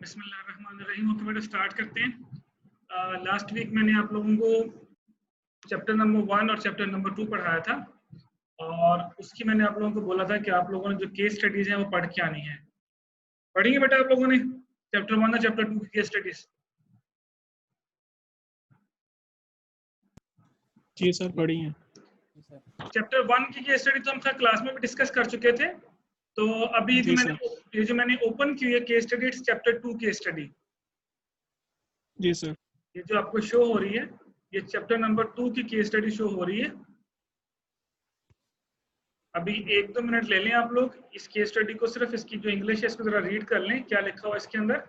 बिस्मिल्लाहिर्रहमानिर्रहीम। ओके बेटा, स्टार्ट करते हैं। लास्ट वीक मैंने आप लोगों को चैप्टर नंबर 1 और चैप्टर नंबर 2 पढ़ाया था और उसकी मैंने आप लोगों को बोला था कि आप लोगों ने जो केस स्टडीज हैं वो पढ़ के आनी है। पढ़ेंगे बेटा आप लोगों ने चैप्टर 1 और चैप्टर 2 की केस स्टडीज? जी सर, पढ़ी हैं। चैप्टर 1 की केस स्टडी तो हम सर क्लास में भी डिस्कस कर चुके थे। तो अभी जी जो मैंने ओपन की है case study, it's chapter 2 case study. जी सर। ये जो आपको शो हो रही है, ये चैप्टर नंबर 2 की केस स्टडी शो हो रही है। अभी 1-2 मिनट ले लें आप लोग इस केस स्टडी को, सिर्फ इसकी जो इंग्लिश है इसको जरा रीड कर लें क्या लिखा हुआ है इसके अंदर,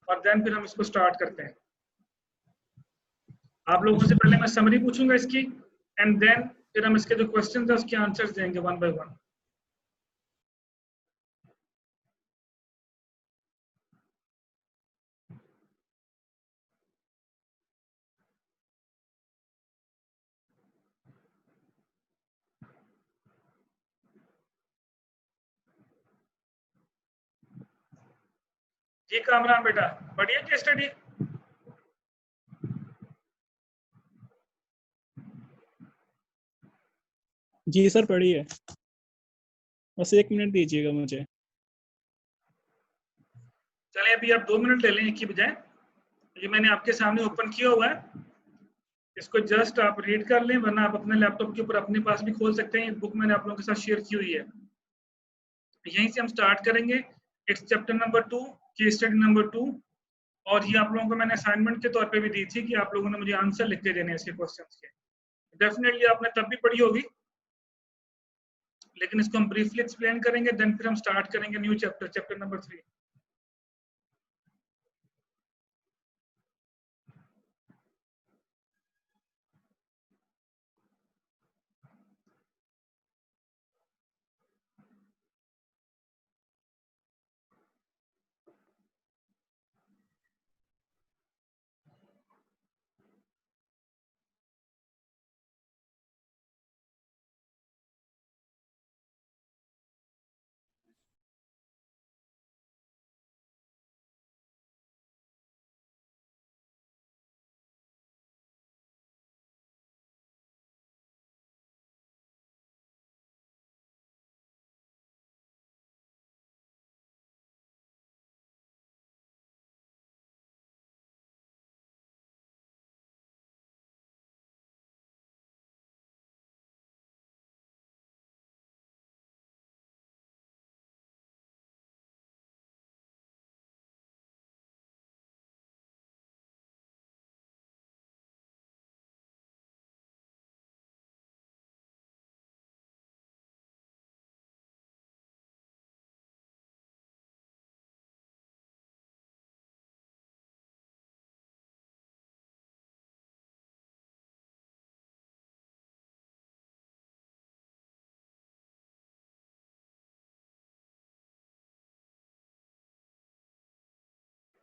और देन फिर हम इसको स्टार्ट करते हैं। आप लोगों से पहले मैं समरी पूछूंगा इसकी, एंड देन फिर हम इसके जो क्वेश्चन है उसके आंसर्स देंगे वन बाय वन। जी कामरान बेटा, बढ़िया केस स्टडी। जी सर, पढ़ी है। बस 1 मिनट दीजिएगा मुझे। चलें अभी आप 2 मिनट ले लें एक की बजाय। ये मैंने आपके सामने ओपन किया हुआ है, इसको जस्ट आप रीड कर लें, वरना आप अपने लैपटॉप के ऊपर अपने पास भी खोल सकते हैं। ये बुक मैंने आप लोगों के साथ शेयर की हुई है। यहीं से हम स्टार्ट करेंगे। It's chapter number 2 case study number 2, और ये आप लोगों को मैंने असाइनमेंट के तौर पे भी दी थी कि आप लोगों ने मुझे आंसर लिख के देने हैं इसके क्वेश्चंस के। डेफिनेटली आपने तब भी पढ़ी होगी, लेकिन इसको हम ब्रीफली एक्सप्लेन करेंगे, देन फिर हम स्टार्ट करेंगे न्यू चैप्टर, चैप्टर नंबर 3।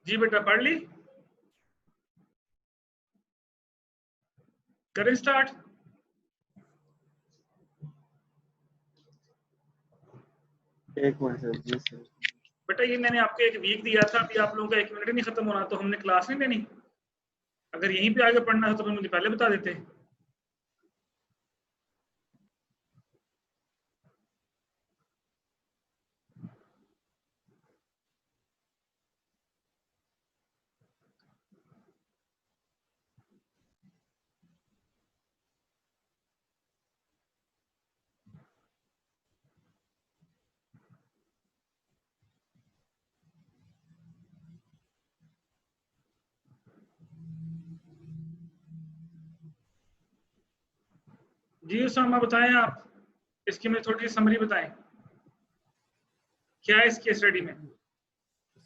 जी बेटा, पढ़ ली? करें स्टार्ट? एक मिनट सर। जी सर। बेटा ये मैंने आपको एक वीक दिया था, अभी आप लोगों का 1 मिनट नहीं खत्म होना, तो हमने क्लास नहीं लेनी? अगर यहीं पे आगे पढ़ना हो तो मुझे पहले बता देते। जी उसामा बताएं आप, इसकी मुझे थोड़ी सी समरी बताएं, क्या है इसके स्टडी में?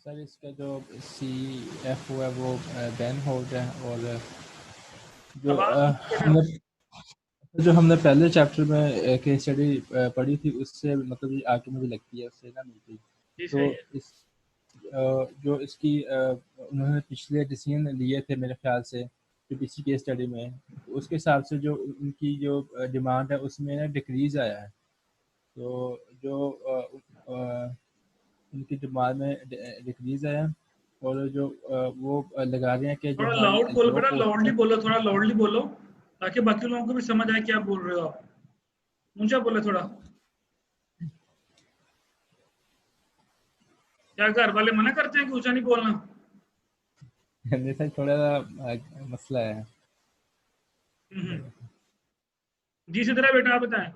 सर इसका जो CFO है वो बैन हो गया, और जो हमने पहले चैप्टर में केस स्टडी पढ़ी थी उससे मतलब आगे मुझे लगती है उससे ना मिलती। तो इस जो इसकी उन्होंने पिछले डिसीजन लिए थे मेरे ख्याल से जो पिछली केस स्टडी में, उसके हिसाब से जो उनकी जो डिमांड है उसमें ना डिक्रीज आया है। तो जो उनकी डिमांड में डिक्रीज आया, और जो वो लगा रहे हैं कि जो थोड़ा हमारी लाउड बोलो जो बेटा, पोस्ट लाउडली है, बोलो, थोड़ा लाउडली बोलो ताकि बाकी लोगों को भी समझ आए क्या बोल रहे हो आप। ऊंचा बोले थोड़ा। क्या घर वाले मना करते हैं कि ऊंचा नहीं बोलना? जैसे थोड़ा मसला है। हम्म। जी सिद्धरा बेटा आप बताएं।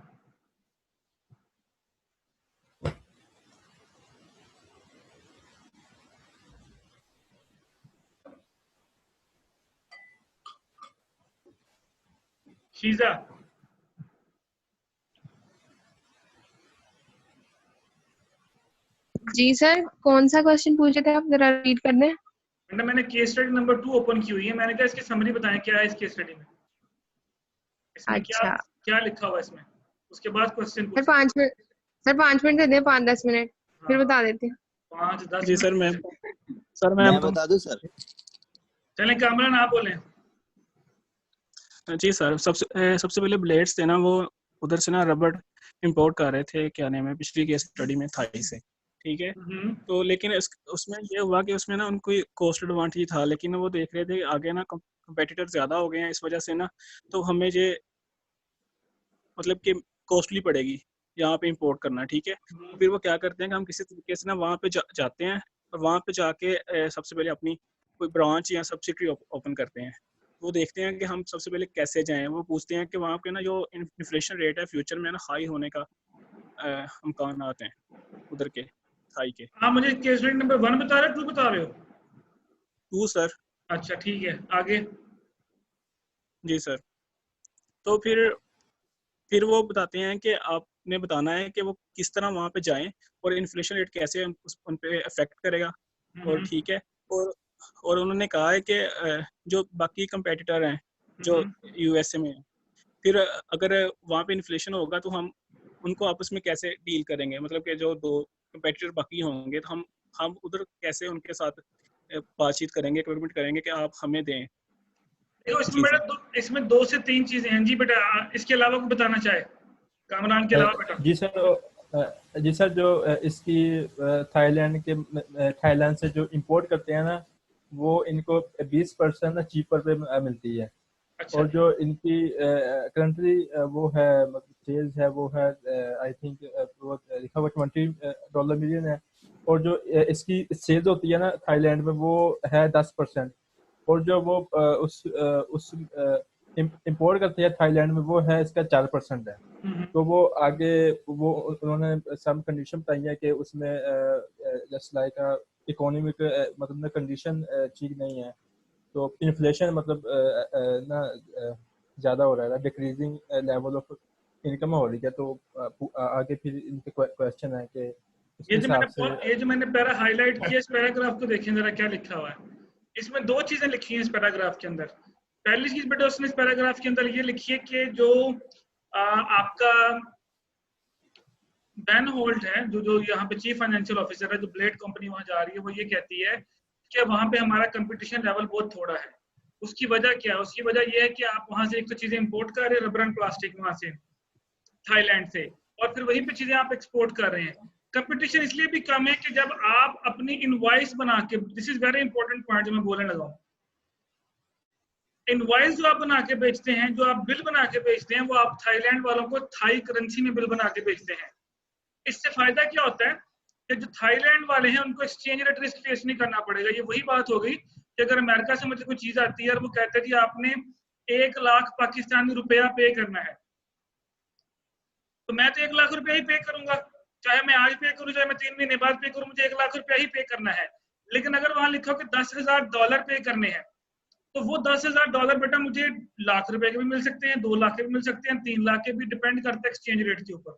शीजा जी सर, कौन सा क्वेश्चन पूछे थे आप, जरा रीड कर दें। बेटा मैंने केस स्टडी नंबर 2 ओपन की हुई है, मैंने कहा इसकी समरी बताएं क्या है इस केस स्टडी में, इसमें क्या अच्छा क्या लिखा हुआ है इसमें, उसके बाद क्वेश्चन सर, पूछे। 5 मिनट, सर 5 मिनट दे दें, 5-10 मिनट, फिर हाँ बता देती हूँ। 5-10 जी सर मैं मैं बता दूं सर? चलें कामरान आप बोलें। जी सर, सबसे पहले ब्लेड्स थे ना, वो उधर से ना रबड़ इंपोर्ट कर रहे थे, क्या नाम है, पिछली केस स्टडी में थाई से, ठीक है। तो लेकिन उसमें ये हुआ कि उसमें ना उनको कॉस्ट एडवांटेज था, लेकिन वो देख रहे थे आगे ना कंपेटिटर ज़्यादा हो गए हैं, इस वजह से ना तो हमें ये मतलब कि कॉस्टली पड़ेगी यहाँ पे इंपोर्ट करना, ठीक है। तो फिर वो क्या करते हैं कि हम किसी तरीके से ना वहाँ पे जाते हैं और वहाँ पे जाके सबसे पहले अपनी कोई ब्रांच या सब्सिडरी ओपन करते हैं। वो देखते हैं कि हम सबसे पहले कैसे जाएं। वो पूछते हैं कि वहाँ पे ना जो इन्फ्लेशन रेट है फ्यूचर में ना हाई होने का इम्कान आते हैं उधर के हाई के। आप मुझे केस स्टडी नंबर 1 बता रहे हो 2 बता रहे हो? 2 सर। अच्छा ठीक है आगे। जी सर। तो फिर वो बताते हैं कि आपने बताना है कि वो किस तरह वहाँ पे जाएं और इन्फ्लेशन रेट कैसे उन पे अफेक्ट करेगा, और ठीक है। और उन्होंने कहा है कि जो बाकी कंपेटिटर हैं जो यूएसए में हैं, फिर अगर वहाँ पे इन्फ्लेशन होगा तो हम उनको आपस में कैसे डील करेंगे, मतलब कि जो 2 कंपेटिटर बाकी होंगे तो हम उधर कैसे उनके साथ बातचीत करेंगे, कमिटमेंट करेंगे कि आप हमें दें देखो इसमें चीज़ें। बेटा इसमें 2 से 3 चीजें हैं। जी बेटा इसके अलावा कुछ बताना चाहे कामरान के अलावा बेटा? जी सर, जो इसकी थाईलैंड से जो इंपोर्ट करते हैं ना, वो इनको 20% चीपर पे मिलती है। अच्छा और जो इनकी करंटली वो है, मतलब सेल्स है, वो है आई थिंक वो लिखा हुआ $20 मिलियन है। और जो इसकी सेल्स होती है ना थाईलैंड में, वो है 10%। और जो वो उस इंपोर्ट करते हैं थाईलैंड में, वो है इसका 4% है। तो वो आगे वो उन्होंने सब कंडीशन बताई है कि उसमें जस्ट लाइक इकोनॉमिक मतलब कंडीशन ठीक नहीं है, तो इन्फ्लेशन मतलब ना ज़्यादा हो रहा है, डिक्रीजिंग लेवल ऑफ इनकम हो रही है। तो आगे फिर इनके क्वेश्चन है कि उस हिसाब से ये जो मैंने पैरा हाईलाइट किया इस पैराग्राफ को देखें जरा क्या लिखा हुआ है। इसमें 2 चीजें लिखी हैं इस पैराग्राफ के अंदर। पहली चीज बेटा उसने इस पैराग्राफ के अंदर ये लिखी है कि जो आपका बैन होल्ट है, जो यहाँ पे चीफ फाइनेंशियल ऑफिसर है, जो ब्लेड कंपनी वहां जा रही है, वो ये कहती है कि वहां पे हमारा कंपटीशन लेवल बहुत थोड़ा है। उसकी वजह क्या है? उसकी वजह ये है कि आप वहां से एक तो चीजें इंपोर्ट कर रहे हैं, रबर एंड प्लास्टिक वहां से थाईलैंड से, और फिर वहीं पे चीजें आप एक्सपोर्ट कर रहे हैं। कंपटीशन इसलिए भी कम है कि जब आप अपनी इनवॉइस बना के, this is very important point जो मैं बोलने लगा हूँ, इनवॉइस जो आप बना के बेचते हैं, जो आप बिल बना के बेचते हैं, वो आप थाईलैंड वालों को थाई करेंसी में बिल बना के बेचते हैं। इससे फायदा क्या होता है कि जो थाईलैंड वाले हैं उनको एक्सचेंज रेट रिस्क फेस नहीं करना पड़ेगा। ये वही बात हो गई कि अगर अमेरिका से मुझे कोई चीज आती है और वो कहते हैं कि आपने 1 लाख पाकिस्तानी रुपया पे करना है, तो मैं तो 1 लाख रुपया ही पे करूंगा, चाहे मैं आज पे करूं चाहे मैं 3 महीने बाद पे करूं, मुझे 1 लाख रुपया ही पे करना है। लेकिन अगर वहां लिखा हो कि $10,000 पे करने हैं, तो वो $10,000 बेटा मुझे लाख रुपए के भी मिल सकते हैं, 2 लाख के भी मिल सकते हैं, 3 लाख के भी, डिपेंड करता है एक्सचेंज रेट के ऊपर।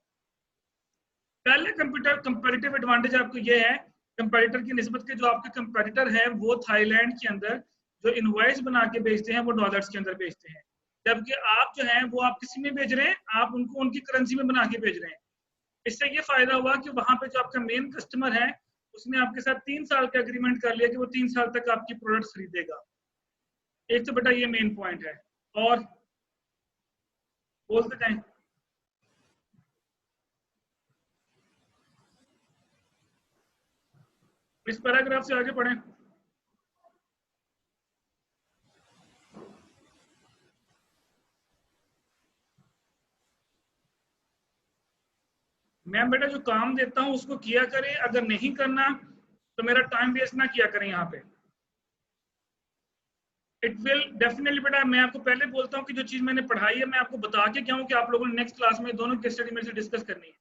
पहले कंपैरेटिव एडवांटेज आपको ये है कंपैरेटर की निस्बत के, जो आपके कंपैरेटर है वो थाईलैंड के अंदर जो इनवॉइस बना के बेचते हैं वो डॉलर्स के अंदर बेचते हैं, जबकि आप जो है वो आप किसी में बेच रहे हैं, आप उनको उनकी करेंसी में बना के बेच रहे हैं। इससे ये फायदा हुआ कि वहां पे जो आपका मेन कस्टमर है उसने आपके साथ 3 साल का एग्रीमेंट कर लिया कि वो 3 साल तक आपकी प्रोडक्ट खरीदेगा। एक तो बेटा ये मेन पॉइंट है। और बोलते जाएं। इस पैराग्राफ से आगे पढ़ें। मैं बेटा जो काम देता हूँ उसको किया करें, अगर नहीं करना तो मेरा टाइम वेस्ट ना किया करें यहाँ पे। इट विल डेफिनेटली बेटा, मैं आपको पहले बोलता हूँ कि जो चीज मैंने पढ़ाई है मैं आपको बता के क्या हूँ कि आप लोगों ने नेक्स्ट क्लास में दोनों केस स्टडी मेरे से डिस्कस करनी है।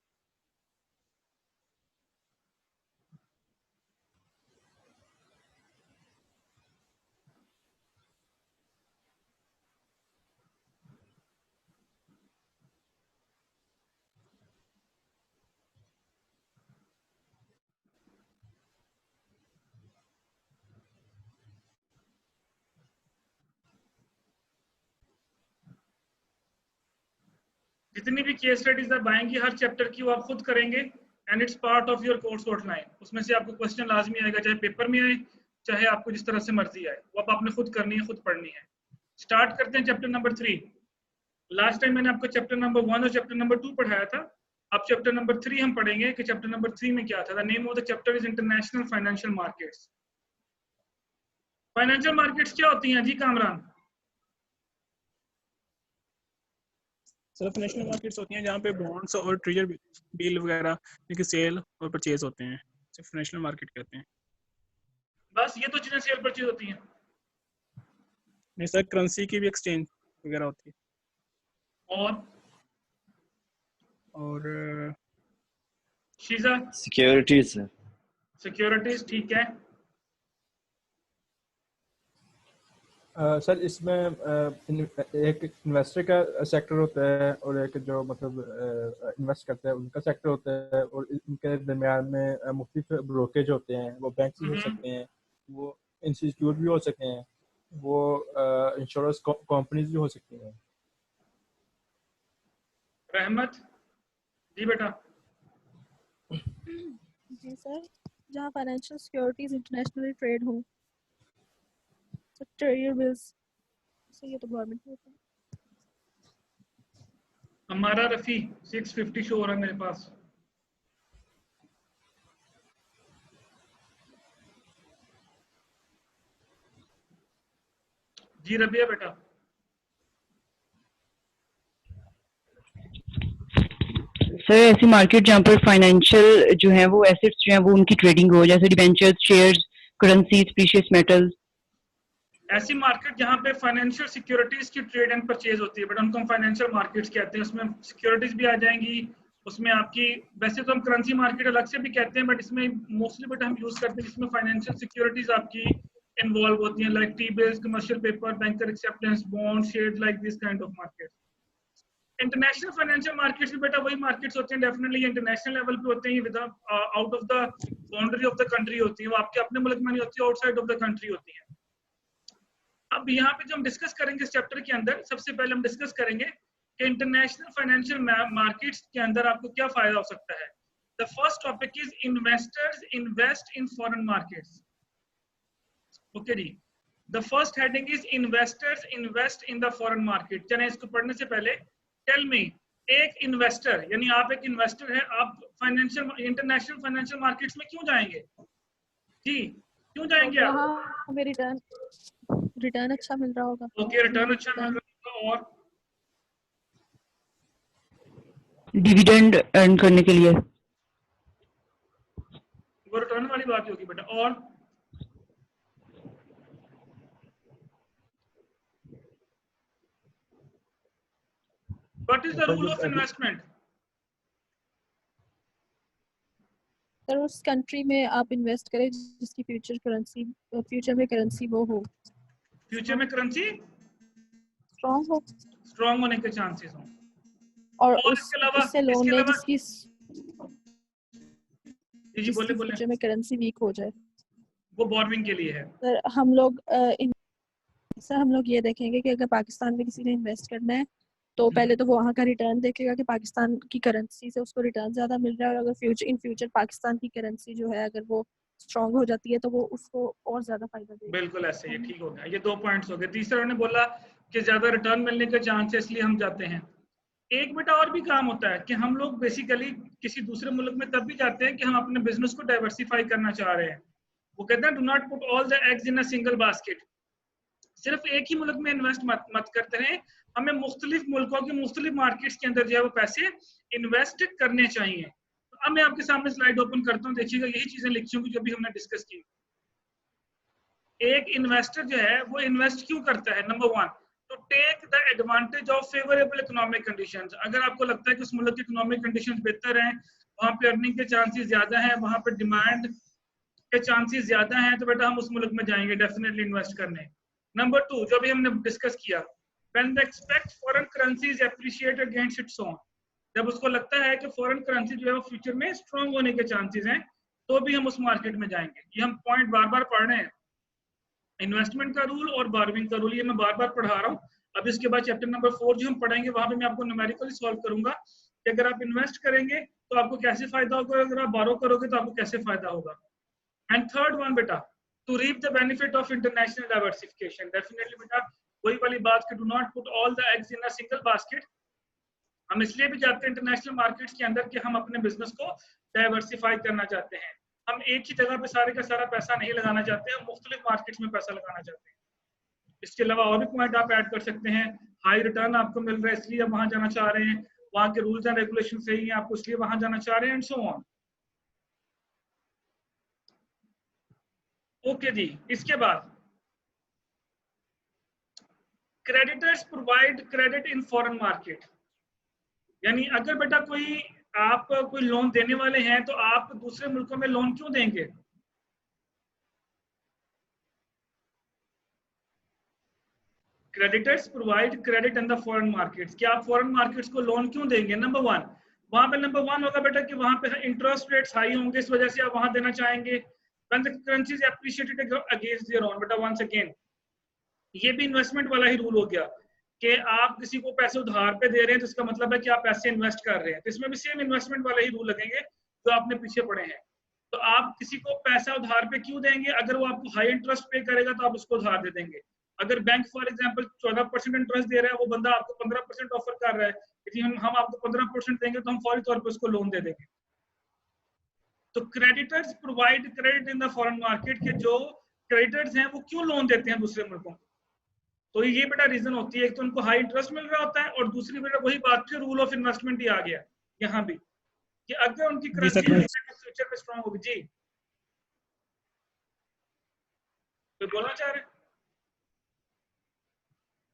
जितनी भी केस स्टडीज आप आएंगी हर चैप्टर की वो आप खुद करेंगे and it's part of your course outline. उसमें से आपको क्वेश्चन लाजमी आएगा, चाहे पेपर में आए चाहे आपको जिस तरह से मर्जी आए, वो आप आपने खुद करनी है, खुद पढ़नी है। स्टार्ट करते हैं चैप्टर नंबर 3। लास्ट टाइम मैंने आपको चैप्टर नंबर 1 और चैप्टर नंबर 2 पढ़ाया था। अब चैप्टर नंबर 3 हम पढ़ेंगे कि चैप्टर नंबर 3 में क्या था। The name of the chapter is international financial markets. Financial markets क्या होती हैं जी कामरान? सर फाइनेंशियल मार्केट्स होती हैं जहाँ पे बॉन्ड्स और ट्रेजरी बिल वगैरह की सेल और परचेज होते हैं, सिर्फ फाइनेंशियल मार्केट कहते हैं। बस ये तो चीजें सेल परचेज होती हैं। नहीं सर, करेंसी की भी एक्सचेंज वगैरह होती है। और शीजा? Securities sir. सिक्योरिटीज, ठीक है। सर इसमें एक इन्वेस्टर का सेक्टर होता है और एक जो मतलब इन्वेस्ट करते हैं उनका सेक्टर होता है, और इनके दरमियान में मुख्तलिफ ब्रोकेज होते हैं। वो बैंक भी हो सकते हैं, वो इंस्टीट्यूट भी हो सकते हैं, वो इंश्योरेंस कंपनीज भी हो सकती हैं। रहमत जी बेटा। जी सर, जहाँ फाइनेंशियल सिक्योरिटीज इंटरनेशनली ट्रेड हो, ट्रेजरी बिल्स से ये तो गवर्नमेंट होता है। हमारा रफी 650 शो हो रहा है मेरे पास। जी रबिया बेटा। सर ऐसी मार्केट जहाँ पर फाइनेंशियल जो है वो एसेट्स जो है वो उनकी ट्रेडिंग हो, जैसे debentures, shares, currencies, precious metals. ऐसी मार्केट जहाँ पे फाइनेंशियल सिक्योरिटीज की ट्रेड एंड परचेज होती है, बट उनको हम फाइनेंशियल मार्केट्स कहते हैं। उसमें सिक्योरिटीज भी आ जाएंगी, उसमें आपकी, वैसे तो हम करेंसी मार्केट अलग से भी कहते हैं, बट इसमें मोस्टली बट हम यूज करते हैं जिसमें फाइनेंशियल सिक्योरिटीज आपकी इन्वॉल्व होती हैं, like T bills, commercial paper, banker acceptance, bond, shares, like this kind of market. International financial markets भी बेटा वही मार्केट्स होते हैं, डेफिनेटली इंटरनेशनल लेवल पे होते हैं, with out of the boundary of the country होती है, वो आपके अपने मुल्क में नहीं होती, आउटसाइड ऑफ द कंट्री होती है। अब यहाँ पे जो हम डिस्कस करेंगे इस चैप्टर के अंदर, सबसे पहले हम डिस्कस करेंगे कि इंटरनेशनल फाइनेंशियल मार्केट्स के अंदर आपको क्या फायदा हो सकता है। The first topic is investors invest in foreign markets. Okay जी, the first heading is investors invest in the foreign market. चलिए इसको पढ़ने से पहले टेल मी, एक इन्वेस्टर यानी आप एक इन्वेस्टर है, आप फाइनेंशियल इंटरनेशनल फाइनेंशियल मार्केट्स में क्यों जाएंगे जी? क्यों जाएंगे आप? हमें रिटर्न अच्छा मिल रहा होगा। ओके, रिटर्न अच्छा मिल रहा होगा, और डिविडेंड अर्न करने के लिए। वो रिटर्न वाली बात होगी बेटा। और what is the rule of investment? Sir उस कंट्री में आप इन्वेस्ट करें जिसकी फ्यूचर में करेंसी वो हो, फ्यूचर में करेंसी स्ट्रांग होने के चांसेस हो, और इसके अलावा उससे लोन ले जिसकी जी बोले फ्यूचर में करेंसी वीक हो जाए, वो बोरोइंग के लिए है। सर हम लोग ये देखेंगे कि अगर पाकिस्तान में किसी ने इन्वेस्ट करना है तो पहले तो वो वहाँ का रिटर्न देखेगा कि पाकिस्तान की करेंसी से उसको रिटर्न ज्यादा मिल रहा है, और अगर इन फ्यूचर पाकिस्तान की करेंसी जो है अगर वो स्ट्रांग हो जाती है तो वो उसको और ज्यादा फायदा देगा। बिल्कुल ऐसे ही, ठीक हो गया। ये 2 पॉइंट्स हो गए। तीसरा उन्होंने बोला कि ज्यादा रिटर्न मिलने के चांस है इसलिए हम जाते हैं। एक बेटा और भी काम होता है कि हम लोग बेसिकली किसी दूसरे मुल्क में तब भी जाते हैं कि हम अपने बिजनेस को डाइवर्सिफाई करना चाह रहे हैं। वो कहते हैं do not put all the eggs in a single basket. सिर्फ एक ही मुल्क में इन्वेस्ट मत करते रहें, हमें मुख्तलिफ मुल्कों के मुख्तलिफ मार्केट्स के अंदर जो है वो पैसे इन्वेस्ट करने चाहिए। अब मैं आपके सामने स्लाइड ओपन करता हूँ, देखिएगा यही चीजें लिखी होंगी जो भी हमने डिस्कस की। एक इन्वेस्टर जो है वो इन्वेस्ट क्यों करता है? Number 1, to take the advantage of favourable economic conditions. अगर आपको लगता है कि उस मुल्क की इकोनॉमिक कंडीशंस बेहतर हैं, वहाँ पे अर्निंग के चांसेस ज्यादा हैं, वहाँ पे डिमांड के चांसेस ज्यादा हैं, तो बेटा हम उस मुल्क में जाएंगे डेफिनेटली इन्वेस्ट करने। नंबर 2, जो भी हमने डिस्कस किया, when they expect foreign currencies appreciate against its own, जब उसको लगता है कि फॉरेन करेंसी जो है वो फ्यूचर में स्ट्रांग होने के चांसेस हैं, तो भी हम उस मार्केट में जाएंगे। ये हम पॉइंट बार बार पढ़ रहे हैं, इन्वेस्टमेंट का रूल और बारविंग का रूल, ये मैं बार बार पढ़ा रहा हूँ। अब इसके बाद चैप्टर नंबर 4 जो हम पढ़ेंगे वहां पे मैं आपको न्यूमेरिकली सॉल्व करूंगा कि अगर आप इन्वेस्ट करेंगे तो आपको कैसे फायदा होगा, अगर आप बारो करोगे तो आपको कैसे फायदा होगा। एंड थर्ड वन बेटा, to reap the benefit of international diversification. Definitely बेटा वही वाली बात कि do not put all the eggs in a single basket. हम इसलिए भी जाते हैं इंटरनेशनल मार्केट्स के अंदर कि हम अपने बिजनेस को डाइवर्सिफाई करना चाहते हैं। हम एक ही जगह पे सारे का सारा पैसा नहीं लगाना चाहते, हम मुख्तलिफ मार्केट्स में पैसा लगाना चाहते हैं। इसके अलावा और भी पॉइंट आप ऐड कर सकते हैं, हाई रिटर्न आपको मिल रहा है इसलिए आप वहां जाना चाह रहे हैं, वहां के रूल्स एंड रेगुलेशन सही है आपको इसलिए वहां जाना चाह रहे हैं, एंड सो ऑन। ओके जी, इसके बाद creditors provide credit in foreign market. यानी अगर बेटा आप कोई लोन देने वाले हैं तो आप दूसरे मुल्कों में लोन क्यों देंगे? Creditors provide credit in the foreign markets. क्या आप फॉरेन मार्केट्स को लोन क्यों देंगे? नंबर 1, वहां पे नंबर 1 होगा बेटा कि वहां पे इंटरेस्ट रेट्स हाई होंगे, इस वजह से आप वहां देना चाहेंगे। When the currency is appreciated against their own, बेटा once again ये भी इन्वेस्टमेंट वाला ही रूल हो गया कि आप किसी को पैसे उधार पे दे रहे हैं तो इसका मतलब है कि आप पैसे इन्वेस्ट कर रहे हैं, तो इसमें भी सेम इन्वेस्टमेंट वाले ही रूल लगेंगे जो आपने पीछे पढ़े हैं। तो आप किसी को पैसा उधार पे क्यों देंगे? अगर वो आपको हाई इंटरेस्ट पे करेगा तो आप उसको उधार दे देंगे। अगर बैंक फॉर एग्जांपल 14% इंटरेस्ट दे रहा है, वो बंदा आपको 15% ऑफर कर रहा है, यदि हम आपको 15% देंगे तो हम फौरी तौर पर उसको लोन दे देंगे। तो creditors provide credit in the foreign market के जो क्रेडिटर्स हैं वो क्यों लोन देते हैं दूसरे मुल्कों को? तो ये बेटा रीजन होती है, एक तो उनको हाई इंटरेस्ट मिल रहा होता है और दूसरी बेटा वही बात की रूल ऑफ इन्वेस्टमेंट ही आ गया यहाँ भी कि अगर उनकी करेंसी फ्यूचर में स्ट्रांग होगी। जी तो बोलना चाह रहे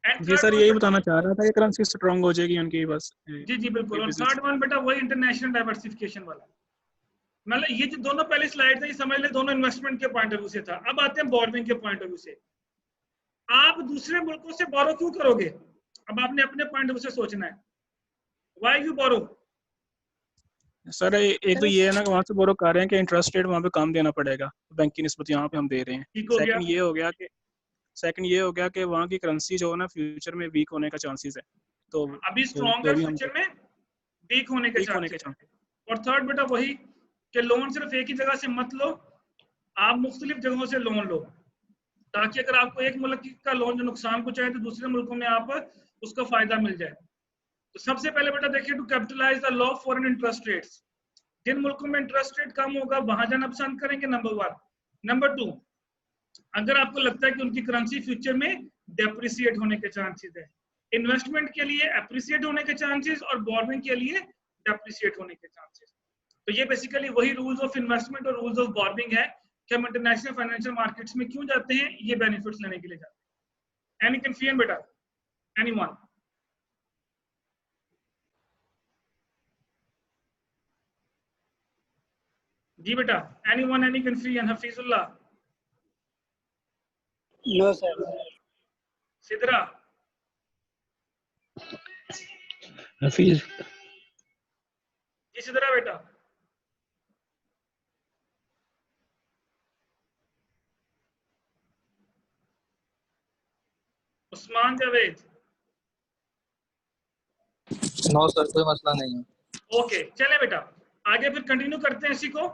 हैं? जी सर, यही बताना चाह रहा था कि करेंसी स्ट्रांग हो जाएगी उनकी बस। जी जी बिल्कुल। और थर्ड वन बेटा वही इंटरनेशनल डाइवर्सिफिकेशन वाला। मतलब ये जो दोनों पहले स्लाइड थे ये समझ ले दोनों इन्वेस्टमेंट के पॉइंट ऑफ व्यू से था। अब आते हैं बोरोइंग के पॉइंट ऑफ व्यू से। आप दूसरे मुल्कों से बोरो क्यों करोगे? अब आपने अपने पॉइंट ऑफ व्यू से सोचना है, व्हाई यू बोरो? सर एक तो ये है ना कि वहाँ से बोरो कर रहे हैं कि इंटरेस्ट रेट वहाँ पे कम देना पड़ेगा बैंक की निस्बत यहाँ पे हम दे रहे हैं। सेकंड ये हो गया कि वहाँ की करेंसी जो है ना फ्यूचर में वीक होने का चांसेस है, तो अभी स्ट्रॉन्ग है, फ्यूचर में वीक होने के चांसेस। और थर्ड बेटा वही कि लोन सिर्फ एक ही जगह से मत लो, आप मुख्तलिफ जगहों से लोन लो, ताकि अगर आपको एक मुल्क का लोन जो नुकसान पहुंचाए तो दूसरे मुल्कों में आप उसका फायदा मिल जाए। तो सबसे पहले बेटा देखिए, to capitalize the low foreign interest rates. जिन मुल्कों में इंटरेस्ट रेट कम होगा वहां जाना पसंद करेंगे, नंबर 1। नंबर 2, अगर आपको लगता है कि उनकी करेंसी फ्यूचर में डेप्रिसिएट होने के चांसेस है, इन्वेस्टमेंट के लिए एप्रिसिएट होने के चांसेस और बोरोइंग के लिए डेप्रिसिएट होने के चांसेस। तो ये बेसिकली वही रूल्स ऑफ इन्वेस्टमेंट और रूल्स ऑफ बोरोइंग है कि हम इंटरनेशनल फाइनेंशियल मार्केट्स में क्यों जाते हैं, ये बेनिफिट्स लेने के लिए जाते हैं। एनी कंफ्यूजन बेटा? एनीवन? जी बेटा, anyone? Any confusion? Hafizullah? No sir. Sidra? Hafeez? जी सिदरा बेटा? उस्मान जावेद? नो सर, कोई मसला नहीं है। ओके चले बेटा आगे फिर कंटिन्यू करते हैं इसी को।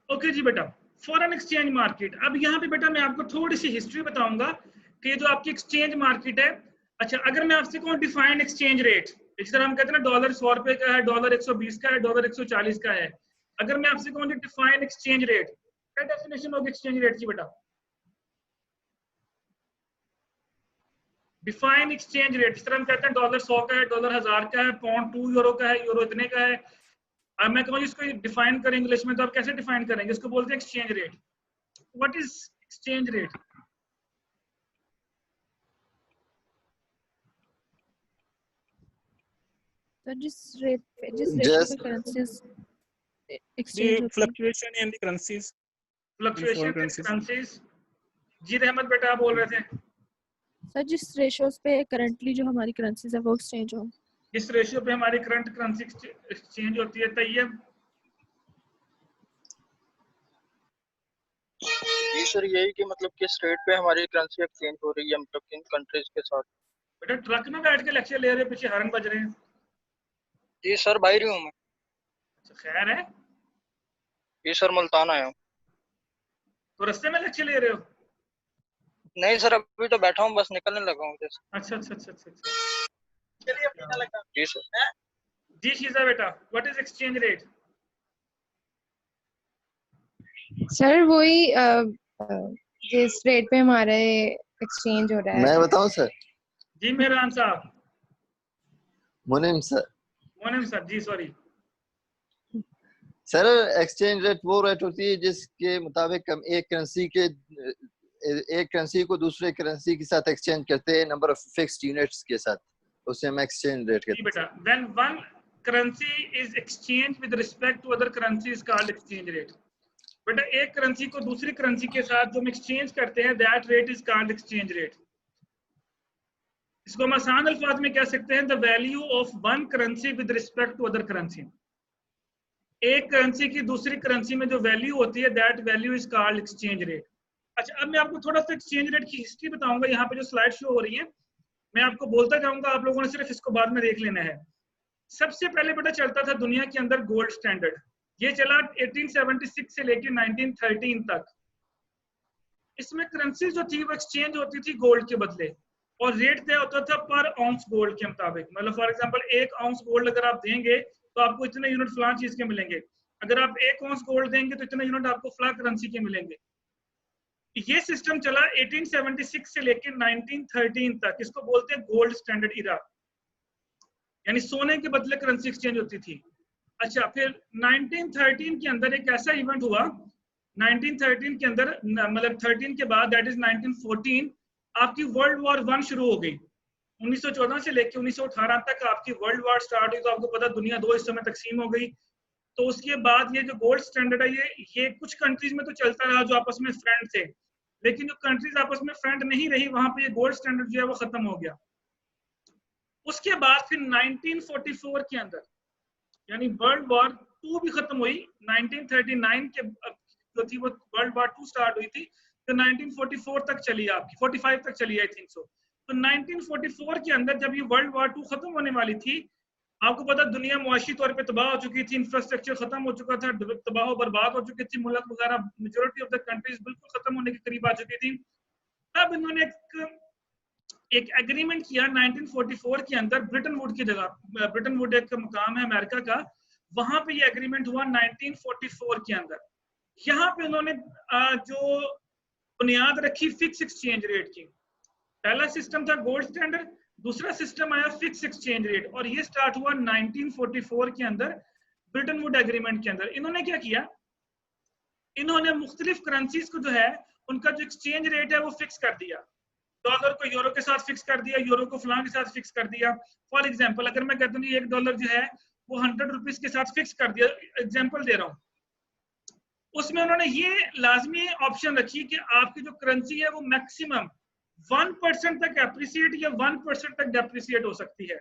ओके जी बेटा, फॉरेन एक्सचेंज मार्केट। अब यहाँ पे बेटा मैं आपको थोड़ी सी हिस्ट्री बताऊंगा कि जो आपकी एक्सचेंज मार्केट है। अच्छा, अगर मैं आपसे कहूँ डिफाइंड एक्सचेंज रेट, इस तरह हम कहते हैं ना डॉलर 100 रुपए का है, डॉलर 120 का है, डॉलर 140 का है। अगर मैं आपसे कहूँ डिफाइंड एक्सचेंज रेट, क्या डेफिनेशन होगी एक्सचेंज रेट की बेटा? डिफाइन एक्सचेंज रेट, जिस तरह हम कहते हैं डॉलर 100 का है, डॉलर 1000 का है, पाउंड 2 यूरो का है, यूरो इतने का है। अब मैं कहूँ इसको डिफाइन करें इंग्लिश में, तो आप कैसे डिफाइन करेंगे? इसको बोलते हैं exchange rate. What is exchange rate? तो जिस रेट पे करेंसीज एक्सचेंज होती है, fluctuation in the currencies, fluctuation in currencies. जी रहमत बेटा आप बोल रहे थे सर, जिस रेशियोज पे करंटली जो हमारी करेंसीज है वो एक्सचेंज हो, जिस रेशियो पे हमारी करंट करेंसी एक्सचेंज होती है। तैयब जी सर, यही कि मतलब किस रेट पे हमारी करेंसी एक्सचेंज हो रही है, मतलब किन कंट्रीज के साथ। बेटा ट्रक में बैठ के लेक्चर ले रहे, पीछे हॉर्न बज रहे हैं। जी सर, बाहर ही हूँ मैं। खैर है, जी सर, मुल्तान आया हूँ। तो रास्ते में लेक्चर ले रहे हो? नहीं सर, अभी तो बैठा हूँ, बस निकलने लगा हूँ जैसे। अच्छा अच्छा अच्छा अच्छा अच्छा, चलिए अपनी ना लगा। जी सर। जी शीजा बेटा, what is exchange rate? Sir वही जिस रेट पे हमारे एक्सचेंज हो रहा है। मैं बताऊं सर? जी मेहरान साहब। मुनीम सर। मुनीम सर जी, सॉरी सर एक्सचेंज रेट वो रेट होती है जिसके मुताबिक हम एक करेंसी को दूसरे करेंसी के साथ एक्सचेंज करते हैं नंबर ऑफ फिक्स्ड यूनिट्स के साथ, उसे हम एक्सचेंज रेट कहते हैं। बेटा when one currency is exchange with respect to other currency is called exchange rate. बेटा एक करेंसी को दूसरी करेंसी के साथ जो हम एक्सचेंज करते हैं that rate is called exchange rate. इसको हम आसान अल्फाज में कह सकते हैं the value of one currency with respect to other currency. एक करेंसी की दूसरी करेंसी में जो वैल्यू होती है that value is called exchange rate. अच्छा, अब मैं आपको थोड़ा सा एक्सचेंज रेट की हिस्ट्री बताऊंगा। यहाँ पे जो स्लाइड शो हो रही है मैं आपको बोलता जाऊंगा, आप लोगों ने सिर्फ इसको बाद में देख लेना है। सबसे पहले बेटा चलता था दुनिया के अंदर गोल्ड स्टैंडर्ड। ये चला 1876 से लेकर 1913 तक। इसमें करेंसी जो थी वो एक्सचेंज होती थी गोल्ड के बदले, और रेट तय होता था पर आउंस गोल्ड के मुताबिक। मतलब फॉर एग्जांपल 1 आउंस गोल्ड अगर आप देंगे तो आपको इतने यूनिट फलां चीज के मिलेंगे। अगर आप 1 आउंस गोल्ड देंगे तो इतने यूनिट आपको फलां करेंसी के मिलेंगे। ये सिस्टम चला 1876 से लेकर 1913 तक। इसको बोलते हैं गोल्ड स्टैंडर्ड इरा, यानी सोने के बदले करेंसी एक्सचेंज होती थी। अच्छा, फिर 1913 के अंदर एक ऐसा इवेंट हुआ, 1913 के अंदर मतलब 13 के बाद दैट इज 1914 आपकी वर्ल्ड वॉर 1 शुरू हो गई। 1914 से लेकर 1918 तक आपकी वर्ल्ड वॉर स्टार्ट हुई, तो आपको पता दुनिया 2 हिस्सों में तकसीम हो गई। तो उसके बाद ये जो गोल्ड स्टैंडर्ड है ये कुछ कंट्रीज में तो चलता रहा जो आपस में फ्रेंड थे, लेकिन जो कंट्रीज आपस में फ्रेंड नहीं रही वहां पे ये गोल्ड स्टैंडर्ड जो है वो खत्म हो गया। उसके बाद फिर 1944 के अंदर यानी वर्ल्ड वॉर 2 भी खत्म हुई। 1939 के जो थी वो वर्ल्ड वॉर 2 स्टार्ट हुई थी, तो 1944 तक चली आपकी, 45 तक चली आई थिंक सो। तो 1944 के अंदर जब ये वर्ल्ड वॉर 2 खत्म होने वाली थी, आपको पता दुनिया मुआशी तौर पे तबाह हो चुकी थी, इंफ्रास्ट्रक्चर खत्म हो चुका था, तबाह बर्बाद हो चुकी थी, मुल्क वगैरह मेजोरिटी ऑफ द कंट्रीज बिल्कुल खत्म होने के करीब आ चुकी थी। तब इन्होंने एक एग्रीमेंट किया 1944 के अंदर ब्रिटेन वुड की जगह। ब्रिटेन वुड एक मकाम है अमेरिका का, वहां पे ये एग्रीमेंट हुआ 1944 के अंदर। यहाँ पे उन्होंने जो बुनियाद रखी फिक्स एक्सचेंज रेट की। पहला सिस्टम था गोल्ड स्टैंडर्ड, दूसरा सिस्टम आया फिक्स एक्सचेंज रेट, और ये स्टार्ट हुआ 1944 के अंदर ब्रिटेन वुड एग्रीमेंट के अंदर। इन्होंने क्या किया, इन्होंने मुख्तलिफ करेंसीज को जो है उनका जो एक्सचेंज रेट है वो फिक्स कर दिया। डॉलर को यूरो के साथ फिक्स कर दिया, यूरो को फलां के साथ फिक्स कर दिया। फॉर एग्जांपल अगर मैं कहता हूँ $1 जो है वो 100 रुपीज के साथ फिक्स कर दिया, एग्जांपल दे रहा हूँ, उसमें उन्होंने ये लाजमी ऑप्शन रखी कि आपकी जो करेंसी है वो मैक्सिमम 1% तक एप्रिसिएट या 1% तक डेप्रिसिएट हो सकती है।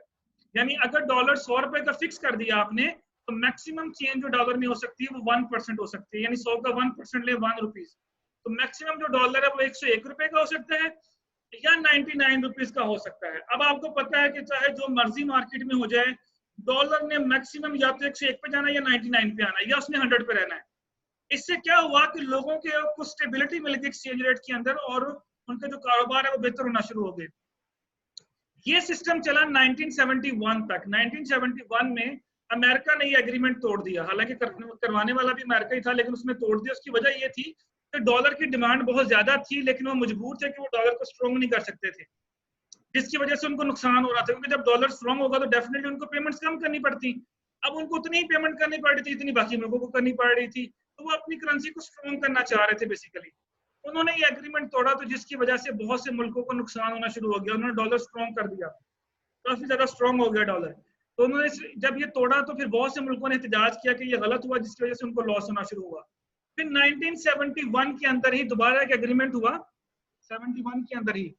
यानी अगर डॉलर 100 रुपए का फिक्स कर दिया आपने, तो मैक्सिमम चेंज जो डॉलर में हो सकती है वो 1% हो सकती है। यानी 100 का 1% ले 1 रुपीज, तो मैक्सिमम जो डॉलर है वो 101 रुपए का हो सकता है या 99 रुपीज का हो सकता है। अब आपको पता है कि चाहे जो मर्जी मार्केट में हो जाए, डॉलर ने मैक्सिमम या तो 101 पे जाना या 99 पे आना, या उसने 100 पे रहना है। इससे क्या हुआ कि लोगों के कुछ स्टेबिलिटी मिल गई एक्सचेंज रेट के अंदर, और उनके जो कारोबार है वो बेहतर होना शुरू हो गए। ये सिस्टम चला 1971 तक। 1971 में अमेरिका ने ये एग्रीमेंट तोड़ दिया, हालांकि करवाने वाला भी अमेरिका ही था, लेकिन उसने तोड़ दिया। उसकी वजह ये थी कि डॉलर की डिमांड बहुत ज्यादा थी, लेकिन वो मजबूर थे कि वो डॉलर को स्ट्रॉन्ग नहीं कर सकते थे। जिसकी वजह से उनको नुकसान हो रहा था, क्योंकि जब डॉलर स्ट्रॉन्ग होगा तो डेफिनेटली उनको पेमेंट्स कम करनी पड़ती। अब उनको उतनी ही पेमेंट करनी पड़ रही थी जितनी बाकी मुल्कों को करनी पड़ रही थी, तो वो अपनी करेंसी को स्ट्रॉन्ग करना चाह रहे थे बेसिकली। उन्होंने ये एग्रीमेंट तोड़ा, तो जिसकी वजह से बहुत से मुल्कों को नुकसान होना शुरू हो गया। उन्होंने डॉलर स्ट्रॉन्ग कर दिया, काफी ज्यादा स्ट्रॉन्ग हो गया डॉलर। तो उन्होंने जब ये तोड़ा तो फिर बहुत से मुल्कों ने एहतजाज किया कि ये गलत हुआ, जिसकी वजह से उनको लॉस होना शुरू हुआ। फिर 1971 के अंदर ही दोबारा एक एग्रीमेंट हुआ, 71 के अंदर ही,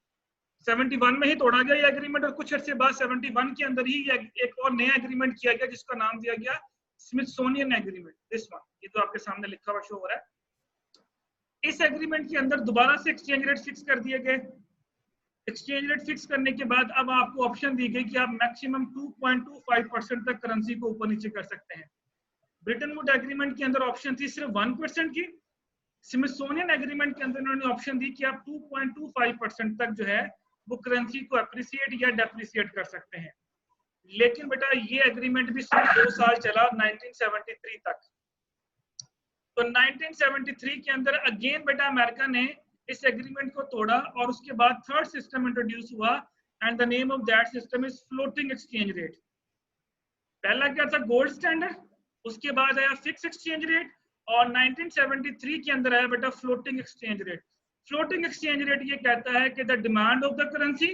71 में ही तोड़ा गया ये एग्रीमेंट, और कुछ अर्से बाद 71 के अंदर ही एक और नया एग्रीमेंट किया गया जिसका नाम दिया गया स्मिथसोनियन एग्रीमेंट। दिस वन, ये तो आपके सामने लिखा हुआ शो हो रहा है। इस एग्रीमेंट के अंदर दोबारा से एक्सचेंज रेट फिक्स कर दिए गए। एक्सचेंज रेट फिक्स करने के बाद अब आपको ऑप्शन दी गई कि आप मैक्सिमम 2.25% तक करेंसी को ऊपर नीचे कर सकते हैं। ब्रिटेन वुड एग्रीमेंट के अंदर ऑप्शन थी सिर्फ 1% की। स्मिथसोनियन एग्रीमेंट के अंदर उन्होंने ऑप्शन दी कि आप 2.25% तक जो है वो करेंसी को अप्रिसिएट या डेप्रिसिएट कर सकते हैं। लेकिन बेटा ये एग्रीमेंट भी सिर्फ 2 साल चला, 1973 तक। तो 1973 के अंदर अगेन बेटा अमेरिका ने इस एग्रीमेंट को तोड़ा, और उसके बाद थर्ड सिस्टम इंट्रोड्यूस हुआ, and the name of that system is floating exchange rate. पहला क्या था? गोल्ड स्टैंडर्ड, उसके बाद आया फिक्स एक्सचेंज रेट, और 1973 के अंदर आया बेटा floating exchange rate. Floating exchange rate ये कहता है कि the demand of the currency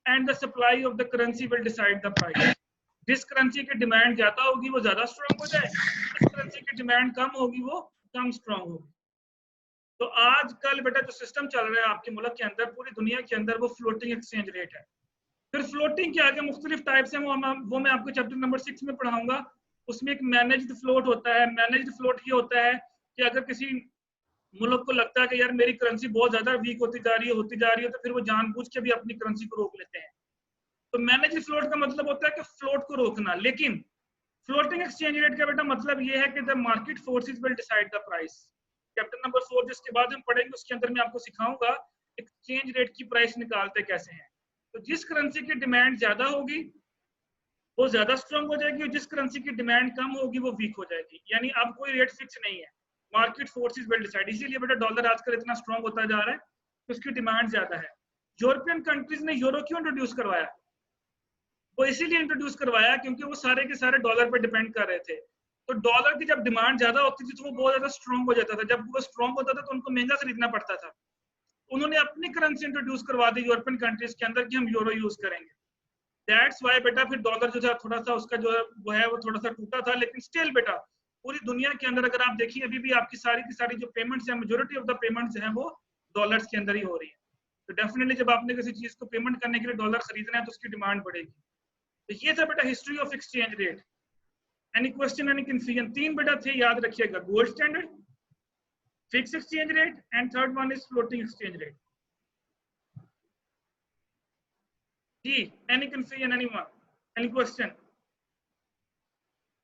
and the supply of the currency will decide the price. जिस करेंसी की डिमांड ज्यादा होगी वो ज्यादा स्ट्रॉन्ग हो जाए, जिस करेंसी की डिमांड कम होगी वो कम स्ट्रॉन्ग होगी। तो आजकल बेटा जो सिस्टम चल रहा है आपके मुल्क के अंदर, पूरी दुनिया के अंदर, वो फ्लोटिंग एक्सचेंज रेट है। फिर फ्लोटिंग के आगे मुख्तलिफ टाइप्स हैं, वो मैं आपको चैप्टर नंबर 6 में पढ़ाऊंगा। उसमें एक मैनेज्ड फ्लोट होता है। मैनेज्ड फ्लोट ये होता है कि अगर किसी मुल्क को लगता है कि यार मेरी करेंसी बहुत ज्यादा वीक होती जा रही है, तो फिर वो जानबूझ के भी अपनी करेंसी को रोक लेते हैं। तो मैनेज्ड फ्लोट का मतलब होता है कि फ्लोट को रोकना। लेकिन फ्लोटिंग एक्सचेंज रेट का बेटा मतलब ये है कि the market forces will decide the price. Chapter number 4 जिसके बाद हम पढ़ेंगे उसके अंदर मैं आपको सिखाऊंगा एक्सचेंज रेट की प्राइस निकालते कैसे हैं। तो जिस करेंसी की डिमांड ज्यादा होगी वो ज्यादा स्ट्रॉन्ग हो जाएगी, और जिस करेंसी की डिमांड कम होगी वो वीक हो जाएगी। यानी अब कोई रेट फिक्स नहीं है, मार्केट फोर्सेस विल डिसाइड। इसीलिए बेटा डॉलर आजकल इतना स्ट्रॉन्ग होता जा रहा है, तो उसकी डिमांड ज्यादा है। यूरोपियन कंट्रीज ने यूरो क्यों इंट्रोड्यूस करवाया? वो इसीलिए इंट्रोड्यूस करवाया क्योंकि वो सारे के सारे डॉलर पर डिपेंड कर रहे थे। तो डॉलर की जब डिमांड ज्यादा होती थी तो वो बहुत ज्यादा स्ट्रॉन्ग हो जाता था। जब वो स्ट्रॉन्ग होता था तो उनको महंगा खरीदना पड़ता था। उन्होंने अपनी करेंसी इंट्रोड्यूस करवा दी यूरोपियन कंट्रीज के अंदर कि हम यूरो यूज करेंगे। दैट्स वाई बेटा फिर डॉलर जो था थोड़ा सा उसका जो है वो थोड़ा सा टूटा था। लेकिन स्टिल बेटा पूरी दुनिया के अंदर अगर आप देखिए अभी भी आपकी सारी की सारी जो पेमेंट्स है, मेजोरिटी ऑफ द पेमेंट्स हैं वो डॉलर्स के अंदर ही हो रही है। तो डेफिनेटली जब आपने किसी चीज को पेमेंट करने के लिए डॉलर खरीदना है तो उसकी डिमांड बढ़ेगी। तो ये था बेटा history of exchange rate. Any question, any confusion? 3 बेटा थे, याद रखिएगा, gold standard, fix exchange rate, and third one is floating exchange rate. जी, any confusion, anyone, any question?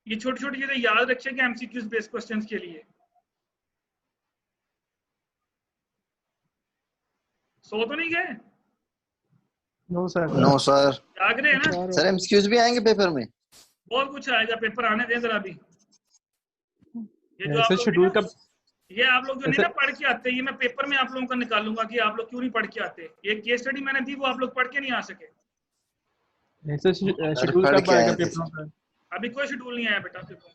ये छोटी छोटी चीजें याद रखिएगा एमसीक्यूज बेस्ड क्वेश्चंस के लिए। सो तो नहीं गए? No sir. जाग रहे हैं ना? सर एमसीक्यूज भी आएंगे पेपर में? बहुत कुछ आएगा, पेपर आने दें जरा भी। ये जो ऐसे शेड्यूल का ये आप लोग जो नहीं ना पढ़ के आते, ये मैं पेपर में आप लोगों का निकालूंगा कि आप लोग क्यों नहीं पढ़ के आते। ये केस स्टडी मैंने दी वो आप लोग पढ़ के नहीं आ सके। ऐसे शेड्यूल कब आएगा पेपर का? अभी कोई शेड्यूल नहीं आया बेटा पेपर।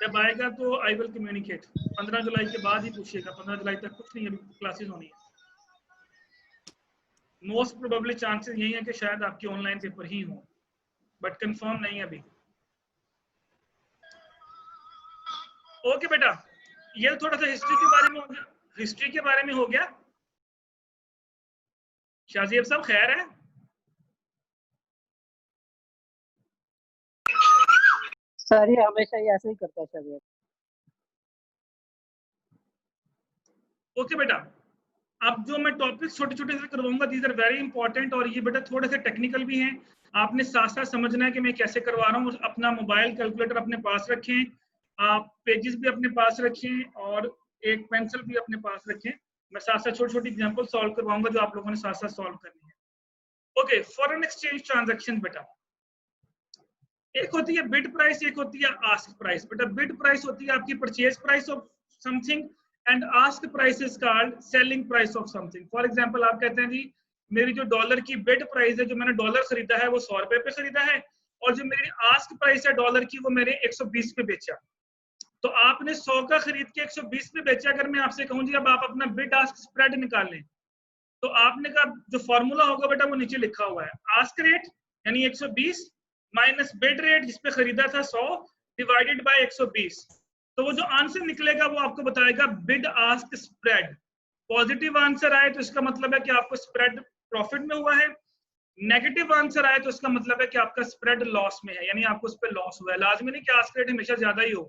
जब आएगा तो आई विल कम्युनिकेट। 15 जुलाई के बाद ही पूछिएगा, 15 जुलाई तक कुछ नहीं, अभी क्लासेस होनी है। मोस्ट प्रोबेबली चांसेस यही है कि शायद आपके ऑनलाइन पेपर ही हो, बट कंफर्म नहीं है अभी। ओके बेटा, ये थोड़ा सा हिस्ट्री के बारे में हो गया। हिस्ट्री के बारे में हो गया। शाहजेब साहब खैर है? सर ये हमेशा ही ऐसे ही करता है शाहजेब। ओके बेटा, अब जो मैं टॉपिक्स छोटे छोटे से करवाऊंगा दीज आर वेरी इंपॉर्टेंट, और ये बेटा थोड़े से टेक्निकल भी हैं। आपने साथ साथ समझना है कि मैं कैसे करवा रहा हूँ। अपना मोबाइल कैलकुलेटर अपने पास रखें, आप पेजेस भी अपने पास रखें, और एक पेंसिल भी अपने पास रखें। मैं साथ साथ छोटी छोटी एग्जांपल सॉल्व करवाऊंगा जो आप लोगों ने साथ साथ सॉल्व करनी है। ओके, फॉरेन एक्सचेंज ट्रांजैक्शन बेटा, एक होती है बिड प्राइस, एक होती है आस्क प्राइस। बेटा बिड प्राइस होती है आपकी purchase price of something, and ask price is called selling price of something. For example आप कहते हैं जी मेरी जो डॉलर की बिड प्राइस है, जो मैंने डॉलर खरीदा है वो 100 रुपए पे खरीदा है, और जो मेरी आस्क प्राइस है डॉलर की वो मैंने 120 पे बेचा। तो आपने 100 का खरीद के 120 पे बेचा। अगर मैं आपसे कहूँ जी अब आप अपना बिड आस्क स्प्रेड निकाल लें, तो आपने कहा जो फॉर्मूला होगा बेटा वो नीचे लिखा हुआ है, आस्क रेट यानी 120 माइनस बिड रेट जिसपे खरीदा था 100 डिवाइडेड बाय 120। तो वो जो आंसर निकलेगा वो आपको बताएगा bid ask spread. Positive answer आए तो इसका मतलब है कि आपको स्प्रेड प्रॉफिट में हुआ है, नेगेटिव आंसर आए तो इसका मतलब है कि आपका स्प्रेड लॉस में है, यानी आपको उस पर लॉस हुआ है। लाजमी नहीं कि आस्क रेट हमेशा ज्यादा ही हो।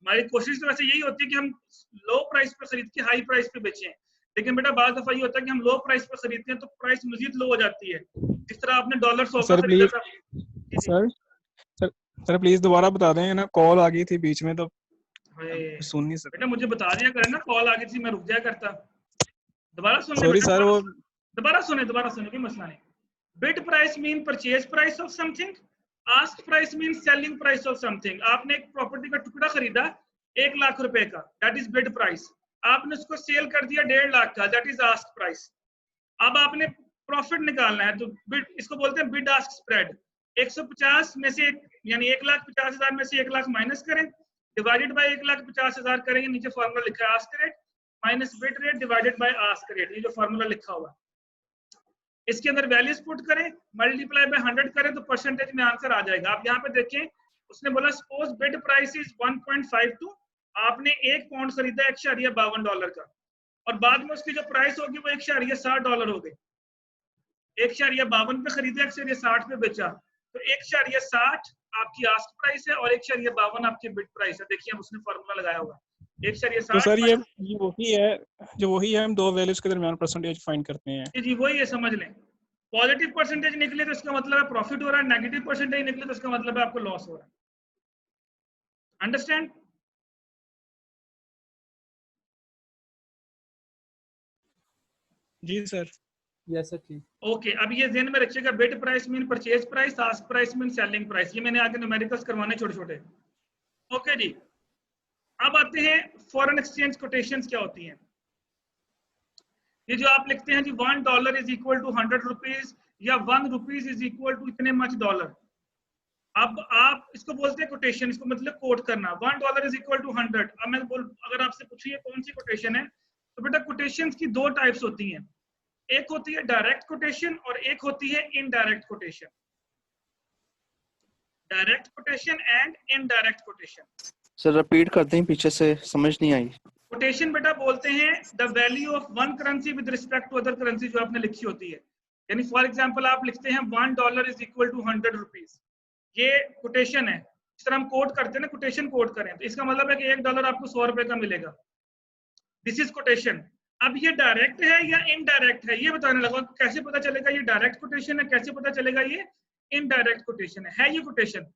हमारी कोशिश तो वैसे यही होती है कि हम लो प्राइस पे खरीद के हाई प्राइस पे बेचें, लेकिन बेटा बात दफा ये होता है कि हम लो प्राइस पे खरीदते हैं तो प्राइस मजीद लो हो जाती है। जिस तरह आपने डॉलर 100 का खरीदा था। सर प्लीज दोबारा बता दें ना, कॉल आ गई थी बीच में तो सुन नहीं सकता। बेटा मुझे बता दिया करें ना, कॉल आ गई थी मैं रुक जाया करता। दोबारा सुन ले। सॉरी सर, वो दोबारा सुने कोई मसला नहीं। Bid price mean purchase price of something, ask price mean selling price of something. आपने एक प्रॉपर्टी का टुकड़ा खरीदा 1 लाख रुपए का, दैट इज बिड प्राइस। आपने उसको सेल कर दिया 1.5 लाख का, दैट इज आस्क प्राइस। अब आपने प्रॉफिट निकालना है तो बिड, इसको बोलते हैं बिड आस्क स्प्रेड। 150 में से यानी 1,50,000 में से 1 लाख माइनस करें, डिवाइडेड बाय 1,50,000 करेंगे। नीचे फॉर्मूला लिखा है ask rate minus bid rate divided by ask rate, ये जो फॉर्मूला लिखा हुआ है। इसके अंदर वैल्यूज पुट करें, मल्टीप्लाई बाय 100 करें तो परसेंटेज में आंसर आ जाएगा। आप यहाँ पे देखें, उसने बोला सपोज बिड प्राइस इज 1.52, आपने 1 पाउंड खरीदा $1.52 का, और बाद में उसकी जो प्राइस होगी वो $1.60 हो गई। $1.52 पे खरीदा, $1.60 पे बेचा, तो 1.60 आपकी आस्क प्राइस है और 1.52 आपकी बिड प्राइस है। देखिए उसने फॉर्मूला लगाया हुआ है 1.60। तो सर ये वही है हम दो वैल्यूज के दरमियान परसेंटेज फाइंड करते हैं। जी वही है, समझ लें। पॉजिटिव परसेंटेज निकले तो इसका मतलब है प्रॉफिट हो रहा है, नेगेटिव परसेंटेज निकले तो इसका मतलब है आपको लॉस हो रहा है। अंडरस्टैंड? जी सर। यस सर, ठीक। ओके, अब ये ध्यान में रखिएगा, bid price mean purchase price, ask price mean selling price. ये मैंने आगे न्यूमेरिकल्स करवाने छोटे छोटे। ओके जी, अब आते हैं फॉरेन एक्सचेंज कोटेशंस क्या होती हैं। ये जो आप लिखते हैं जी $1 इज इक्वल टू 100 रुपीज या 1 रुपीज इज इक्वल टू इतने मच डॉलर। अब आप इसको बोलते हैं कोटेशन, इसको मतलब कोट करना। $1 इज इक्वल टू 100। अब मैं अगर आपसे पूछिए कौन सी कोटेशन है, तो बेटा कोटेशन की 2 टाइप्स होती हैं, एक होती है डायरेक्ट कोटेशन और एक होती है indirect quotation. Direct quotation and indirect quotation. Sir repeat करते हैं, पीछे से समझ नहीं आई। कोटेशन बेटा बोलते हैं the value of one currency with respect to other currency, जो आपने लिखी होती है। यानी फॉर एग्जांपल आप लिखते हैं $1 इज इक्वल टू 100 रुपीज, ये कोटेशन है। इस तरह हम कोट करते हैं ना, कोटेशन कोट करें तो इसका मतलब है कि $1 आपको 100 रुपए का मिलेगा। This is quotation. अब ये डायरेक्ट है या इनडायरेक्ट है ये बताने लगा। कैसे पता चलेगा ये डायरेक्ट कोटेशन है, कैसे पता चलेगा ये इनडायरेक्ट कोटेशन है ये कोटेशन।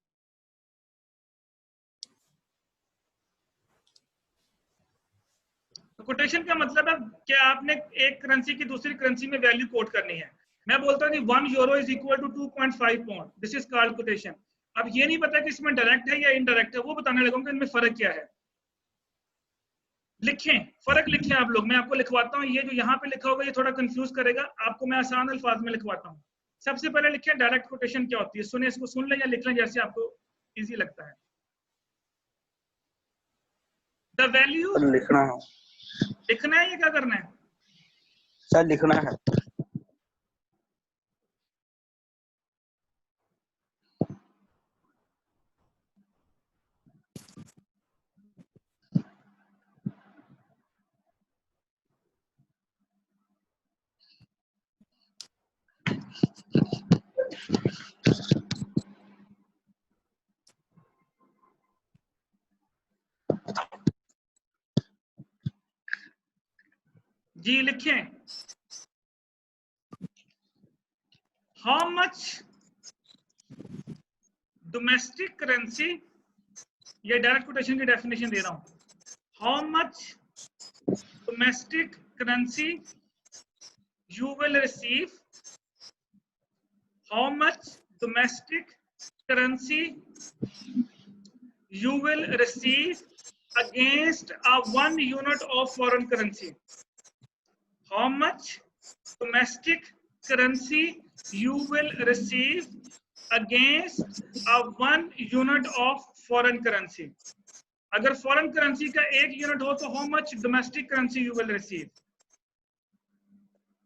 कोटेशन का मतलब है कि आपने एक करेंसी की दूसरी करेंसी में वैल्यू कोट करनी है। मैं बोलता हूँ €1 is equal to 2.5 pound, this is called quotation. अब ये नहीं पता कि इसमें डायरेक्ट है या इनडायरेक्ट है, वो बताने लगा कि इनमें फर्क क्या है। लिखें, फर्क लिखें आप लोग। मैं आपको लिखवाता हूँ, ये जो यहाँ पे लिखा होगा ये थोड़ा कंफ्यूज करेगा आपको, मैं आसान अल्फाज में लिखवाता हूँ। सबसे पहले लिखें डायरेक्ट कोटेशन क्या होती है। सुने, इसको सुन लें या लिख लें जैसे आपको इजी लगता है। द वैल्यू लिखना है। लिखना है या क्या करना है सर? लिखना है। जी लिखें, हाउ मच डोमेस्टिक करेंसी, ये डायरेक्ट कोटेशन की डेफिनेशन दे रहा हूं। How much domestic currency you will receive, how much domestic currency you will receive against a 1 unit of foreign currency. How much domestic currency you will receive against a 1 unit of foreign currency. अगर foreign currency का 1 unit हो तो how much domestic currency you will receive.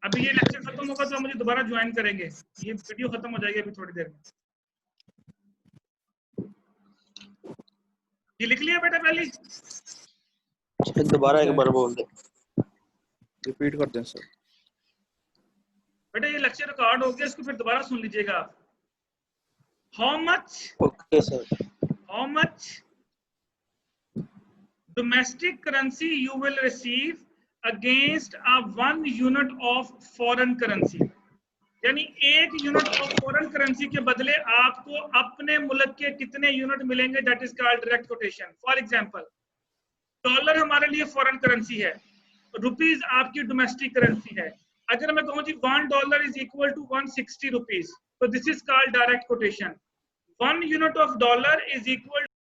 अभी ये lecture खत्म होगा तो मुझे दोबारा ज्वाइन करेंगे, ये वीडियो खत्म हो जाएगी अभी थोड़ी देर में। ये लिख लिया बेटा पहले? दोबारा एक बार बोल दे, रिपीट कर दें सर। बेटा ये लेक्चर रिकॉर्ड हो गया, इसको फिर दोबारा सुन लीजिएगा। How much, okay sir, how much domestic currency you will receive against a 1 unit of foreign currency, यानी 1 यूनिट ऑफ फॉरेन करेंसी के बदले आपको अपने मुल्क के कितने यूनिट मिलेंगे, that is called direct quotation. For example dollar हमारे लिए फॉरेन करेंसी है, रुपीज आपकी डोमेस्टिक करेंसी है। अगर मैं कहूं जी $1 इज इक्वल टू 160 रुपीज, तो this is called direct quotation. 1 unit of dollar is equal